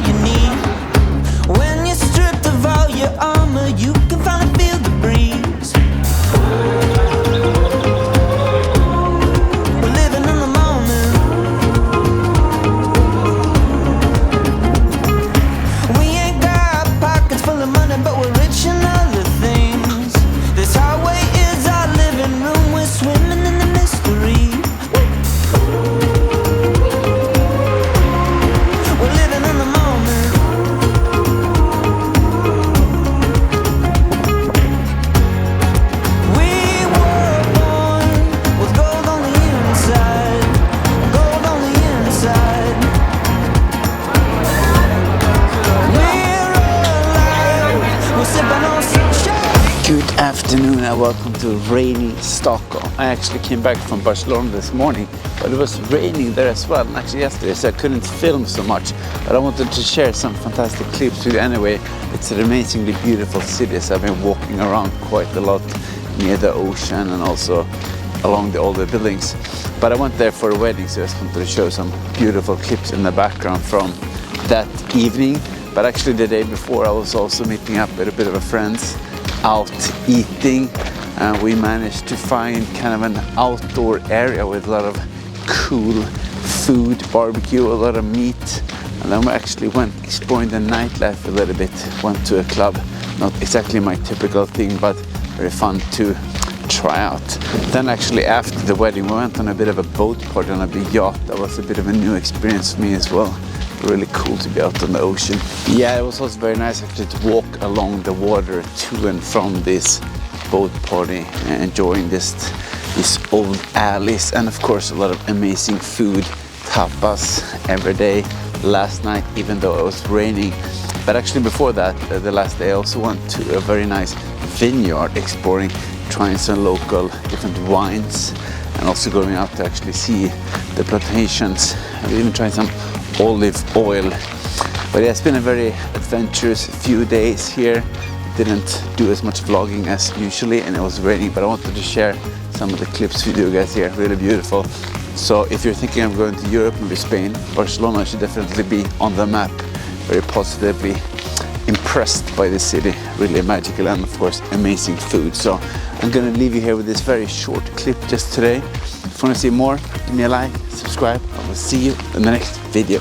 you need. When you're stripped of all your armor, you can finally feel the breeze. We're living in the moment. We ain't got pockets full of money, but we're rich in other things. This highway is our living room. We're swimming in the mystery. We're living in the moment. We were born with gold on the inside. Gold on the inside. We're alive. We're sipping on sunshine. Good afternoon and welcome to rainy Stockholm. I actually came back from Barcelona this morning, but it was raining there as well, and actually yesterday, so I couldn't film so much. But I wanted to share some fantastic clips with you anyway. It's an amazingly beautiful city, so I've been walking around quite a lot near the ocean and also along all the buildings. But I went there for a wedding, so I just wanted to show some beautiful clips in the background from that evening. But actually the day before I was also meeting up with a bit of a friends out eating. We managed to find kind of an outdoor area with a lot of cool food, barbecue, a lot of meat, and then we actually went exploring the nightlife a little bit. Went to a club, not exactly my typical thing, but very fun to try out. Then actually after the wedding we went on a bit of a boat party on a big yacht. That was a bit of a new experience for me as well. Really cool to be out on the ocean. Yeah, it was also very nice actually to walk along the water to and from this boat party and enjoying these old alleys, and of course a lot of amazing food, tapas every day. Last night, even though it was raining, but actually before that, the last day I also went to a very nice vineyard exploring, trying some local different wines and also going out to actually see the plantations. I've even tried some olive oil. But yeah, it's been a very adventurous few days here. Didn't do as much vlogging as usually and it was raining, but I wanted to share some of the clips with you guys here. Really beautiful. So if you're thinking of going to Europe, maybe Spain, Barcelona should definitely be on the map. Very positively impressed by this city. Really magical and of course amazing food. So I'm gonna leave you here with this very short clip just today. If you want to see more, give me a like, subscribe. I will see you in the next video.